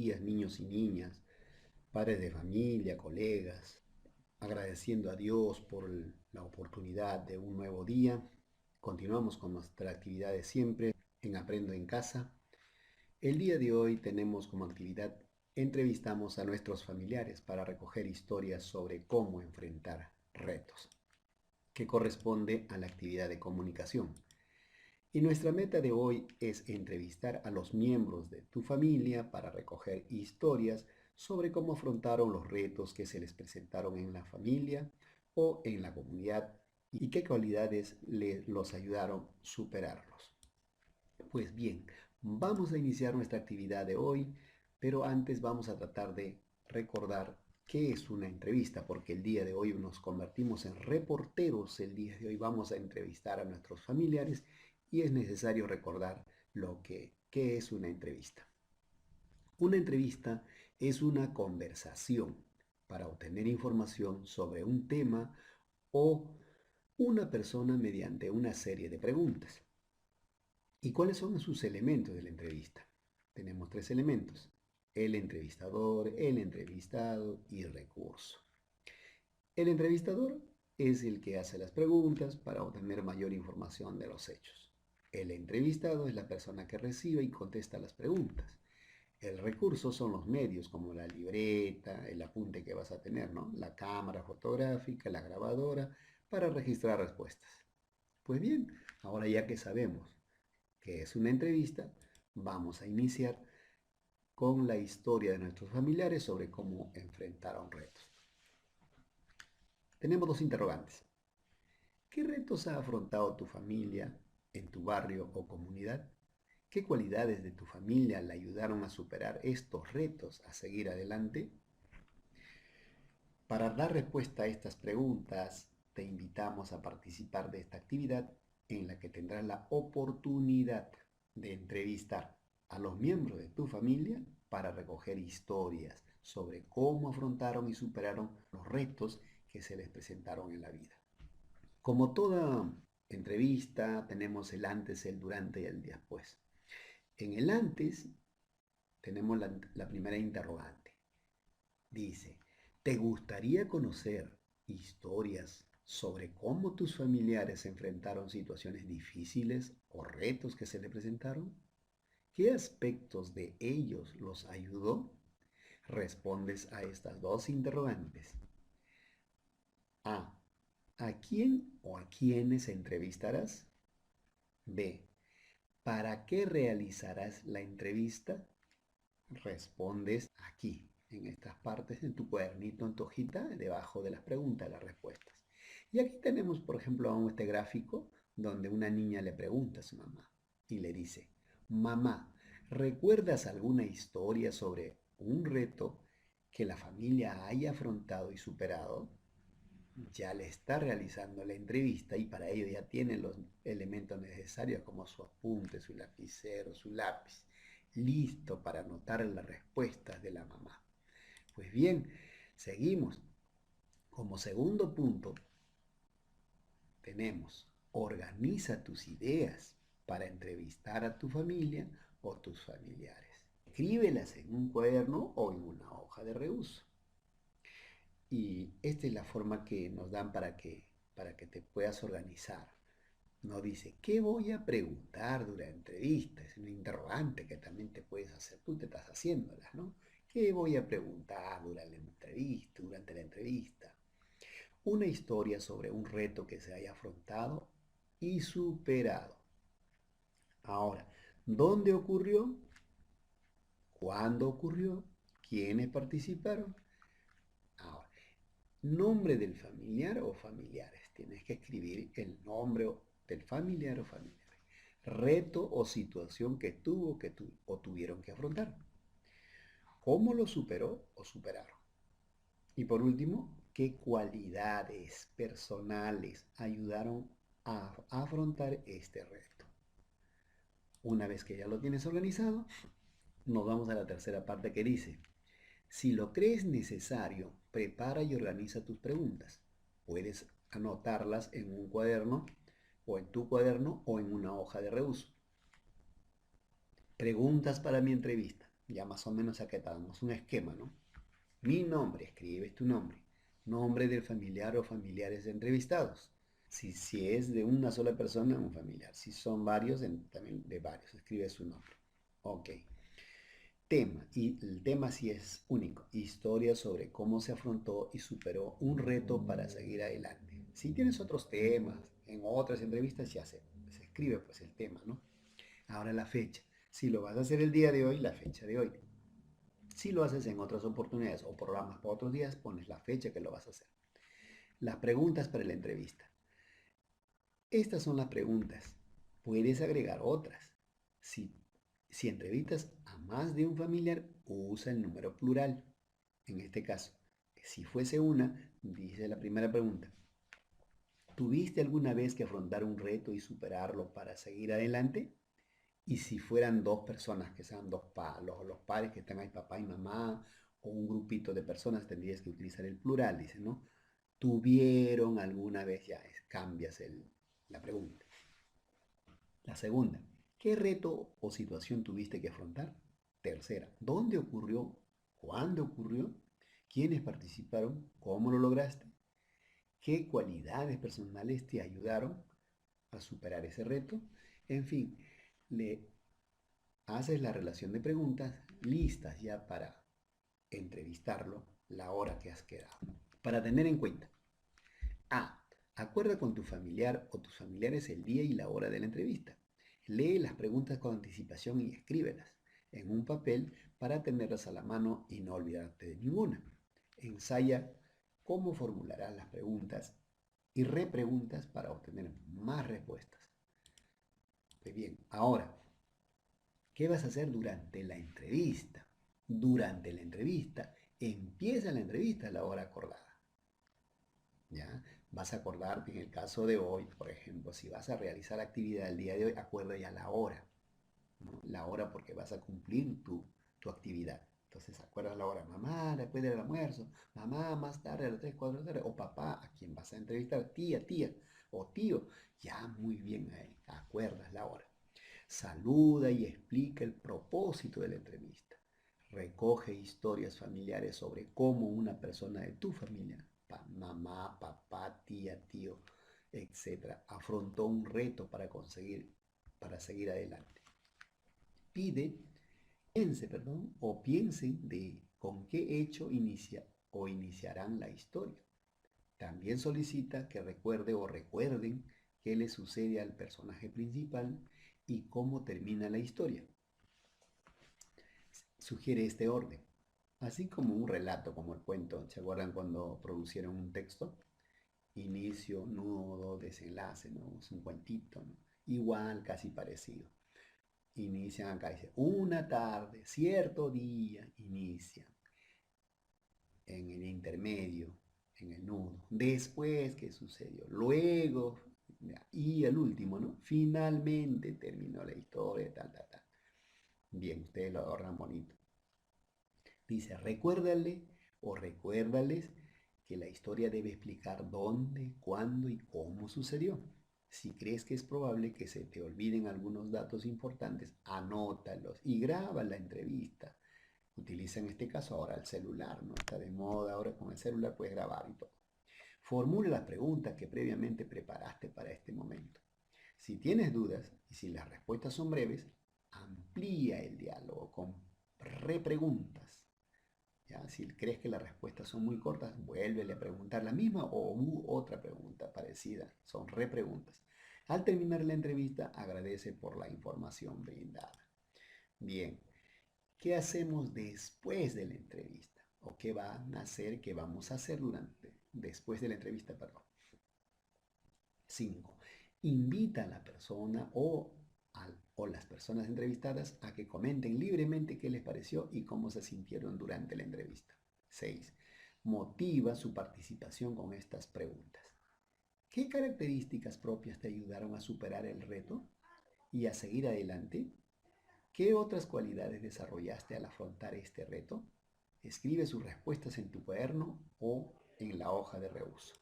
días, niños y niñas, padres de familia, colegas, agradeciendo a Dios por la oportunidad de un nuevo día. Continuamos con nuestra actividad de siempre en Aprendo en Casa. El día de hoy tenemos como actividad entrevistamos a nuestros familiares para recoger historias sobre cómo enfrentar retos, que corresponde a la actividad de comunicación. Y nuestra meta de hoy es entrevistar a los miembros de tu familia para recoger historias sobre cómo afrontaron los retos que se les presentaron en la familia o en la comunidad y qué cualidades los ayudaron a superarlos. Pues bien, vamos a iniciar nuestra actividad de hoy, pero antes vamos a tratar de recordar qué es una entrevista, porque el día de hoy nos convertimos en reporteros. El día de hoy vamos a entrevistar a nuestros familiares y es necesario recordar qué es una entrevista. Una entrevista es una conversación para obtener información sobre un tema o una persona mediante una serie de preguntas. ¿Y cuáles son sus elementos de la entrevista? Tenemos tres elementos: el entrevistador, el entrevistado y el recurso. El entrevistador es el que hace las preguntas para obtener mayor información de los hechos. El entrevistado es la persona que recibe y contesta las preguntas. El recurso son los medios como la libreta, el apunte que vas a tener, ¿no? La cámara fotográfica, la grabadora, para registrar respuestas. Pues bien, ahora ya que sabemos que es una entrevista, vamos a iniciar con la historia de nuestros familiares sobre cómo enfrentaron retos. Tenemos dos interrogantes. ¿Qué retos ha afrontado tu familia en tu barrio o comunidad? ¿Qué cualidades de tu familia le ayudaron a superar estos retos, a seguir adelante? Para dar respuesta a estas preguntas, te invitamos a participar de esta actividad en la que tendrás la oportunidad de entrevistar a los miembros de tu familia para recoger historias sobre cómo afrontaron y superaron los retos que se les presentaron en la vida. Como toda entrevista, tenemos el antes, el durante y el después. En el antes tenemos la primera interrogante. Dice, ¿te gustaría conocer historias sobre cómo tus familiares enfrentaron situaciones difíciles o retos que se le presentaron? ¿Qué aspectos de ellos los ayudó? Respondes a estas dos interrogantes. A. ¿A quién o a quiénes entrevistarás? B. ¿Para qué realizarás la entrevista? Respondes aquí, en estas partes, en tu cuadernito, en tu hojita, debajo de las preguntas, las respuestas. Y aquí tenemos, por ejemplo, este gráfico donde una niña le pregunta a su mamá y le dice, mamá, ¿recuerdas alguna historia sobre un reto que la familia haya afrontado y superado? Ya le está realizando la entrevista y para ello ya tiene los elementos necesarios como su apunte, su lapicero, su lápiz, listo para anotar las respuestas de la mamá. Pues bien, seguimos. Como segundo punto, tenemos, organiza tus ideas para entrevistar a tu familia o tus familiares. Escríbelas en un cuaderno o en una hoja de reuso. Y esta es la forma que nos dan para que te puedas organizar. No dice, ¿qué voy a preguntar durante la entrevista? Es una interrogante que también te puedes hacer, tú te estás haciéndolas, ¿no? ¿Qué voy a preguntar durante la entrevista? Una historia sobre un reto que se haya afrontado y superado. Ahora, ¿dónde ocurrió? ¿Cuándo ocurrió? ¿Quiénes participaron? Ahora, nombre del familiar o familiares. Tienes que escribir el nombre del familiar o familiares. Reto o situación que tuvo o tuvieron que afrontar. ¿Cómo lo superó o superaron? Y por último, ¿qué cualidades personales ayudaron a afrontar este reto? Una vez que ya lo tienes organizado, nos vamos a la tercera parte que dice, si lo crees necesario, prepara y organiza tus preguntas. Puedes anotarlas en un cuaderno o en tu cuaderno o en una hoja de reuso. Preguntas para mi entrevista. Ya más o menos acá damos un esquema, ¿no? Mi nombre, escribes tu nombre. Nombre del familiar o familiares entrevistados. Si es de una sola persona, un familiar. Si son varios, también de varios. Escribe su nombre. Ok. Tema. Y el tema sí es único. Historia sobre cómo se afrontó y superó un reto para seguir adelante. Si tienes otros temas, en otras entrevistas ya se escribe pues el tema, ¿no? Ahora la fecha. Si lo vas a hacer el día de hoy, la fecha de hoy. Si lo haces en otras oportunidades o programas para otros días, pones la fecha que lo vas a hacer. Las preguntas para la entrevista. Estas son las preguntas. Puedes agregar otras. Si, si entrevistas a más de un familiar, usa el número plural. En este caso, si fuese una, dice la primera pregunta. ¿Tuviste alguna vez que afrontar un reto y superarlo para seguir adelante? Y si fueran dos personas, que sean los padres que están ahí, papá y mamá, o un grupito de personas, tendrías que utilizar el plural, dice, ¿no? ¿Tuvieron alguna vez? Ya cambias la pregunta. La segunda, ¿qué reto o situación tuviste que afrontar? Tercera, ¿dónde ocurrió? ¿Cuándo ocurrió? ¿Quiénes participaron? ¿Cómo lo lograste? ¿Qué cualidades personales te ayudaron a superar ese reto? En fin, le haces la relación de preguntas listas ya para entrevistarlo la hora que has quedado. Para tener en cuenta. A. Acuerda con tu familiar o tus familiares el día y la hora de la entrevista. Lee las preguntas con anticipación y escríbelas en un papel para tenerlas a la mano y no olvidarte de ninguna. Ensaya cómo formularás las preguntas y repreguntas para obtener más respuestas. Muy bien, ahora, ¿qué vas a hacer durante la entrevista? Durante la entrevista, empieza la entrevista a la hora acordada. ¿Ya? Vas a acordarte en el caso de hoy, por ejemplo, si vas a realizar actividad el día de hoy, acuerda ya la hora, ¿no? La hora porque vas a cumplir tu actividad. Entonces, acuerda la hora, mamá, después del almuerzo, mamá, más tarde a las 3 4 tarde, o papá, a quien vas a entrevistar, tía, o tío, ya muy bien ahí, acuerdas la hora. Saluda y explica el propósito de la entrevista. Recoge historias familiares sobre cómo una persona de tu familia, mamá, papá, tía, tío, etcétera, afrontó un reto para seguir adelante. Piensen de con qué hecho iniciarán la historia. También solicita que recuerden qué le sucede al personaje principal y cómo termina la historia. Sugiere este orden, así como un relato, como el cuento. ¿Se acuerdan cuando producieron un texto? Inicio, nudo, desenlace, ¿no? Es un cuentito, ¿no? Igual, casi parecido. Inician acá, dice, una tarde, cierto día, inician en el intermedio, en el nudo. Después, ¿qué sucedió? Luego, y el último, ¿no? Finalmente terminó la historia, tal, tal, tal. Bien, ustedes lo ahorran bonito. Dice, recuérdales que la historia debe explicar dónde, cuándo y cómo sucedió. Si crees que es probable que se te olviden algunos datos importantes, anótalos y graba la entrevista. Utiliza en este caso ahora el celular, ¿no? Está de moda ahora con el celular, puedes grabar y todo. Formula las preguntas que previamente preparaste para este momento. Si tienes dudas y si las respuestas son breves, amplía el diálogo con repreguntas. ¿Ya? Si crees que las respuestas son muy cortas, vuélvele a preguntar la misma o otra pregunta parecida. Son repreguntas. Al terminar la entrevista, agradece por la información brindada. Bien, ¿qué hacemos después de la entrevista? ¿O qué vamos a hacer después de la entrevista, perdón? 5. Invita a la persona o las personas entrevistadas a que comenten libremente qué les pareció y cómo se sintieron durante la entrevista. 6. Motiva su participación con estas preguntas. ¿Qué características propias te ayudaron a superar el reto y a seguir adelante? ¿Qué otras cualidades desarrollaste al afrontar este reto? Escribe sus respuestas en tu cuaderno o en la hoja de reuso.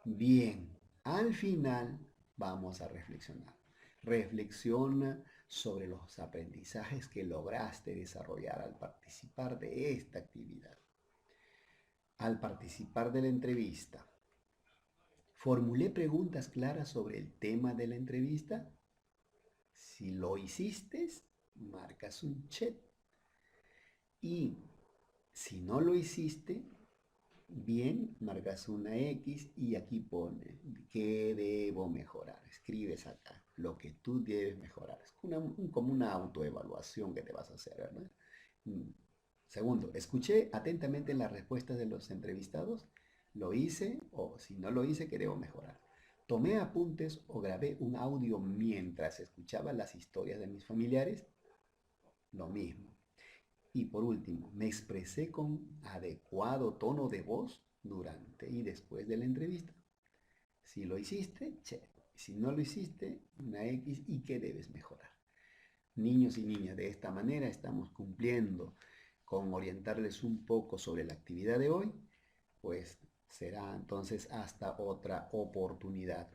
Bien, al final vamos a reflexionar. Reflexiona sobre los aprendizajes que lograste desarrollar al participar de esta actividad. Al participar de la entrevista, ¿formulé preguntas claras sobre el tema de la entrevista? Si lo hiciste, marcas un check. Y si no lo hiciste, bien, marcas una X y aquí pone qué debo mejorar. Escribes acá lo que tú debes mejorar. Es como una autoevaluación que te vas a hacer, ¿verdad? Mm. Segundo, escuché atentamente las respuestas de los entrevistados. ¿Lo hice o si no lo hice, qué debo mejorar? Tomé apuntes o grabé un audio mientras escuchaba las historias de mis familiares. Lo mismo. Y por último, me expresé con adecuado tono de voz durante y después de la entrevista. Si lo hiciste, check. Si no lo hiciste, una X y qué debes mejorar. Niños y niñas, de esta manera estamos cumpliendo con orientarles un poco sobre la actividad de hoy, pues será entonces hasta otra oportunidad.